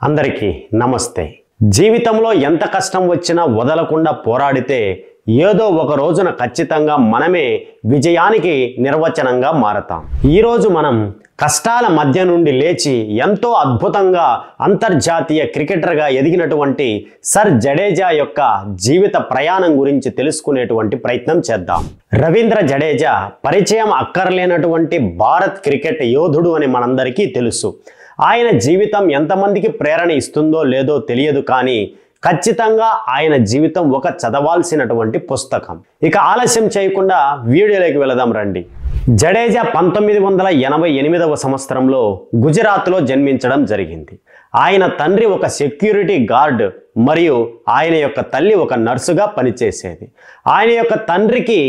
అందరికీ నమస్తే. జీవితంలో ఎంత కష్టం వచ్చినా వదలకుండా పోరాడితే ఏదో ఒక రోజున ఖచ్చితంగా మనమే విజయానికి నిర్వచనంగా మారతాం. ఈరోజు మనం కష్టాల మధ్య నుండి లేచి ఎంతో అద్భుతంగా అంతర్జాతీయ క్రికెటర్గా ఎదిగినటువంటి సర్ జడేజా యొక్క జీవిత ప్రయాణం గురించి తెలుసుకునేటువంటి ప్రయత్నం చేద్దాం. రవీంద్ర జడేజా పరిచయం అక్కర్లేనటువంటి భారత్ క్రికెట్ యోధుడు అని మనందరికీ తెలుసు. ఆయన జీవితం ఎంతమందికి ప్రేరణ ఇస్తుందో లేదో తెలియదు, కానీ ఖచ్చితంగా ఆయన జీవితం ఒక చదవాల్సినటువంటి పుస్తకం. ఇక ఆలస్యం చేయకుండా వీడియోలోకి వెళదాం రండి. జడేజా 1988వ సంవత్సరంలో గుజరాత్లో జన్మించడం జరిగింది. ఆయన తండ్రి ఒక సెక్యూరిటీ గార్డ్ మరియు ఆయన యొక్క తల్లి ఒక నర్సుగా పనిచేసేది. ఆయన యొక్క తండ్రికి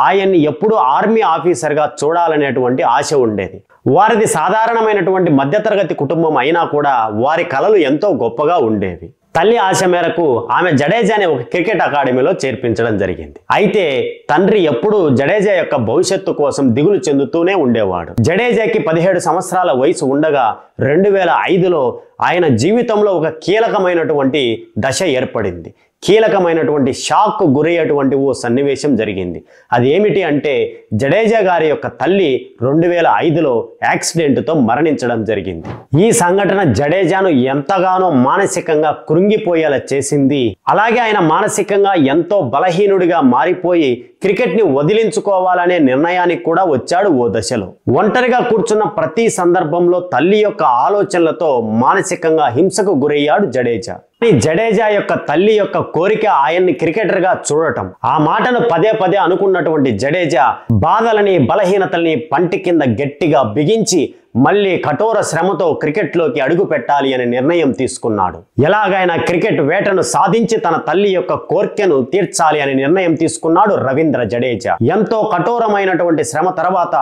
ఆయన్ని ఎప్పుడూ ఆర్మీ ఆఫీసర్గా చూడాలనేటువంటి ఆశ ఉండేది. వారిది సాధారణమైనటువంటి మధ్యతరగతి కుటుంబం అయినా కూడా వారి కలలు ఎంతో గొప్పగా ఉండేవి. తల్లి ఆశ మేరకు ఆమె జడేజాని ఒక క్రికెట్ అకాడమీలో చేర్పించడం జరిగింది. అయితే తండ్రి ఎప్పుడూ జడేజా యొక్క భవిష్యత్తు కోసం దిగులు చెందుతూనే ఉండేవాడు. జడేజాకి 17 సంవత్సరాల వయసు ఉండగా 2005లో ఆయన జీవితంలో ఒక కీలకమైనటువంటి దశ ఏర్పడింది. కీలకమైనటువంటి షాక్ గురయ్యేటువంటి ఓ సన్నివేశం జరిగింది. అది ఏమిటి అంటే జడేజా గారి యొక్క తల్లి 2005లో యాక్సిడెంట్తో మరణించడం జరిగింది. ఈ సంఘటన జడేజాను ఎంతగానో మానసికంగా కృంగిపోయేలా చేసింది. అలాగే ఆయన మానసికంగా ఎంతో బలహీనుడిగా మారిపోయి క్రికెట్ని వదిలించుకోవాలనే నిర్ణయానికి కూడా వచ్చాడు. ఓ దశలో ఒంటరిగా కూర్చున్న ప్రతి సందర్భంలో తల్లి యొక్క ఆలోచనలతో మానసికంగా హింసకు గురయ్యాడు జడేజా. జడేజా యొక్క తల్లి యొక్క కోరిక ఆయన్ని క్రికెటర్గా చూడటం. ఆ మాటను పదే పదే అనుకున్నటువంటి జడేజా బాధలని బలహీనతల్ని పంటి కింద గట్టిగా బిగించి మళ్ళీ కఠోర శ్రమతో క్రికెట్లోకి అడుగు పెట్టాలి అనే నిర్ణయం తీసుకున్నాడు. ఎలాగైనా క్రికెట్ వేటను సాధించి తన తల్లి యొక్క కోరికను తీర్చాలి అనే నిర్ణయం తీసుకున్నాడు రవీంద్ర జడేజా. ఎంతో కఠోరమైనటువంటి శ్రమ తర్వాత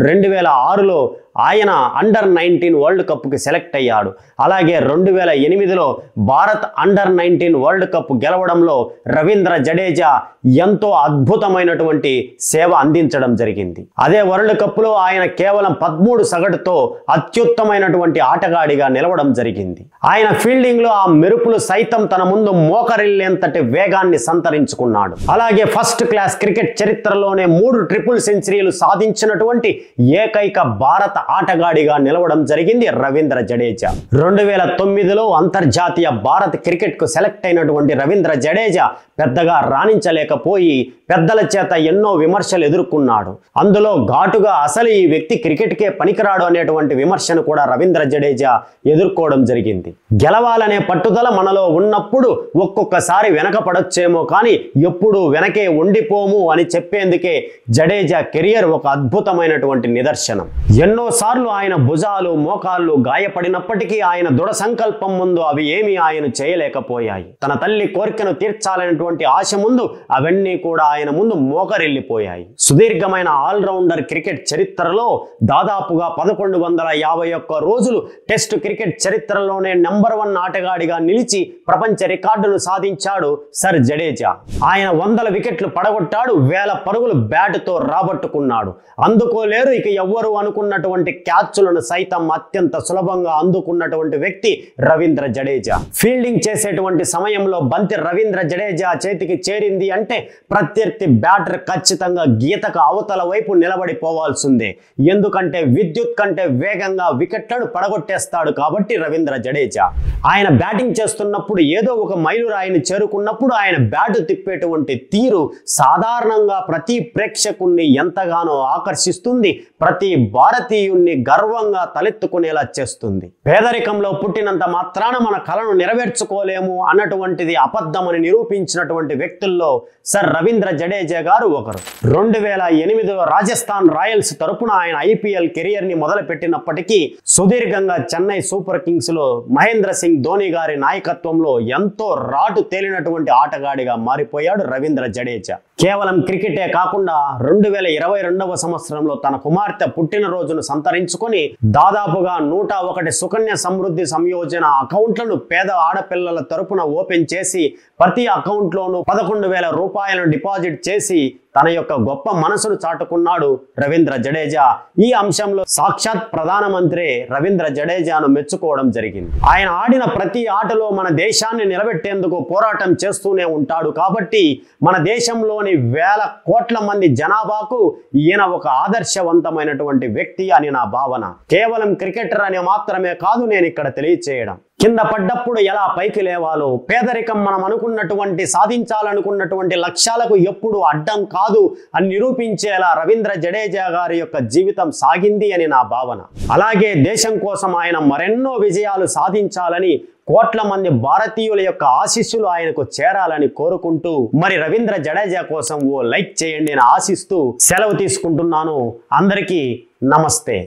2006లో ఆయన అండర్-19 వరల్డ్ కప్కి సెలెక్ట్ అయ్యాడు. అలాగే 2008లో భారత్ అండర్-19 వరల్డ్ కప్ గెలవడంలో రవీంద్ర జడేజా ఎంతో అద్భుతమైనటువంటి సేవ అందించడం జరిగింది. అదే వరల్డ్ కప్లో ఆయన కేవలం 13 సగటుతో అత్యుత్తమైనటువంటి ఆటగాడిగా నిలవడం జరిగింది. ఆయన ఫీల్డింగ్లో ఆ మెరుపులు సైతం తన ముందు మోకరిల్లేంతటి వేగాన్ని సంతరించుకున్నాడు. అలాగే ఫస్ట్ క్లాస్ క్రికెట్ చరిత్రలోనే 3 ట్రిపుల్ సెంచరీలు సాధించినటువంటి ఏకైక భారత ఆటగాడిగా నిలవడం జరిగింది రవీంద్ర జడేజా. 2009లో అంతర్జాతీయ భారత్ క్రికెట్ కు సెలెక్ట్ అయినటువంటి రవీంద్ర జడేజా పెద్దగా రాణించలేకపోయి పెద్దల చేత ఎన్నో విమర్శలు ఎదుర్కొన్నాడు. అందులో ఘాటుగా అసలు ఈ వ్యక్తి క్రికెట్కే పనికిరాడు అనేటువంటి విమర్శను కూడా రవీంద్ర జడేజా ఎదుర్కోవడం జరిగింది. గెలవాలనే పట్టుదల మనలో ఉన్నప్పుడు ఒక్కొక్కసారి వెనకపడొచ్చేమో కానీ ఎప్పుడూ వెనకే ఉండిపోము అని చెప్పేందుకే జడేజా కెరియర్ ఒక అద్భుతమైనటువంటి నిదర్శనం. ఎన్నోసార్లు ఆయన భుజాలు మోకాళ్ళు గాయపడినప్పటికీ ఆయన దృఢ సంకల్పం ముందు అవి ఏమీ ఆయన చేయలేకపోయాయి. తన తల్లి కోరికను తీర్చాలనేటువంటి ఆశ ముందు అవన్నీ కూడా ఆయన ముందు మోకరిల్లిపోయాయి. సుదీర్ఘమైన ఆల్రౌండర్ క్రికెట్ చరిత్రలో దాదాపుగా 1151 రోజులు టెస్ట్ క్రికెట్ చరిత్రలోనే నంబర్ 1 ఆటగాడిగా నిలిచి ప్రపంచ రికార్డును సాధించాడు సర్ జడేజా. ఆయన 100 వికెట్లు పడగొట్టాడు, 1000 పరుగులు బ్యాటుతో రాబట్టుకున్నాడు. అందుకోలేరు ఇక ఎవ్వరు అనుకున్నటువంటి క్యాచ్లను సైతం అత్యంత సులభంగా అందుకున్నటువంటి వ్యక్తి రవీంద్ర జడేజా. ఫీల్డింగ్ చేసేటువంటి సమయంలో బంతి రవీంద్ర జడేజా చేతికి చేరింది అంటే ప్రత్యర్థి బ్యాటర్ ఖచ్చితంగా గీతకు అవతల వైపు నిలబడిపోవాల్సిందే. ఎందుకంటే విద్యుత్ కంటే వేగంగా వికెట్లను పడగొట్టేస్తాడు కాబట్టి రవీంద్ర జడేజా. ఆయన బ్యాటింగ్ చేస్తున్నప్పుడు ఏదో ఒక మైలురాయిని చేరుకున్నప్పుడు ఆయన బ్యాటు తిప్పేటువంటి తీరు సాధారణంగా ప్రతి ప్రేక్షకుణ్ణి ఎంతగానో ఆకర్షిస్తుంది, ప్రతి భారతీయుణ్ణి గర్వంగా తలెత్తుకునేలా చేస్తుంది. పేదరికంలో పుట్టినంత మాత్రాన మన కలను నెరవేర్చుకోలేము అన్నటువంటిది అబద్ధమని నిరూపించినటువంటి వ్యక్తుల్లో సర్ రవీంద్ర జడేజా గారు ఒకరు. 2008లో రాజస్థాన్ రాయల్స్ తరపున ఆయన ఐపీఎల్ కెరియర్ ని మొదలుపెట్టినప్పటికీ సుదీర్ఘంగా చెన్నై సూపర్ కింగ్స్ లో మహేంద్ర సింగ్ ధోని గారి నాయకత్వంలో ఎంతో రాటు తేలినటువంటి ఆటగాడిగా మారిపోయాడు రవీంద్ర జడేజా. కేవలం క్రికెటే కాకుండా 2022వ సంవత్సరంలో తన కుమార్తె పుట్టినరోజును సంతరించుకొని దాదాపుగా 101 సుకన్య సమృద్ధి సంయోజన అకౌంట్లను పేద ఆడపిల్లల తరపున ఓపెన్ చేసి ప్రతి అకౌంట్లోనూ 11,000 రూపాయలను డిపాజిట్ చేసి తన యొక్క గొప్ప మనసును చాటుకున్నాడు రవీంద్ర జడేజా. ఈ అంశంలో సాక్షాత్ ప్రధానమంత్రి రవీంద్ర జడేజాను మెచ్చుకోవడం జరిగింది. ఆయన ఆడిన ప్రతి ఆటలో మన దేశాన్ని నిలబెట్టేందుకు పోరాటం చేస్తూనే ఉంటాడు. కాబట్టి మన దేశంలోని వేల కోట్ల మంది జనాభాకు ఈయన ఒక ఆదర్శవంతమైనటువంటి వ్యక్తి అని నా భావన. కేవలం క్రికెటర్ అని మాత్రమే కాదు నేను ఇక్కడ తెలియచేయడం. కింద పడ్డప్పుడు ఎలా పైకి లేవాలో, పేదరికం మనం అనుకున్నటువంటి సాధించాలనుకున్నటువంటి లక్ష్యాలకు ఎప్పుడు అడ్డం కాదు అని నిరూపించేలా రవీంద్ర జడేజా గారి యొక్క జీవితం సాగింది అని నా భావన. అలాగే దేశం కోసం ఆయన మరెన్నో విజయాలు సాధించాలని, కోట్ల మంది భారతీయుల యొక్క ఆశీస్సులు ఆయనకు చేరాలని కోరుకుంటూ మరి రవీంద్ర జడేజా కోసం ఓ లైక్ చేయండి అని ఆశిస్తూ సెలవు తీసుకుంటున్నాను. అందరికీ నమస్తే.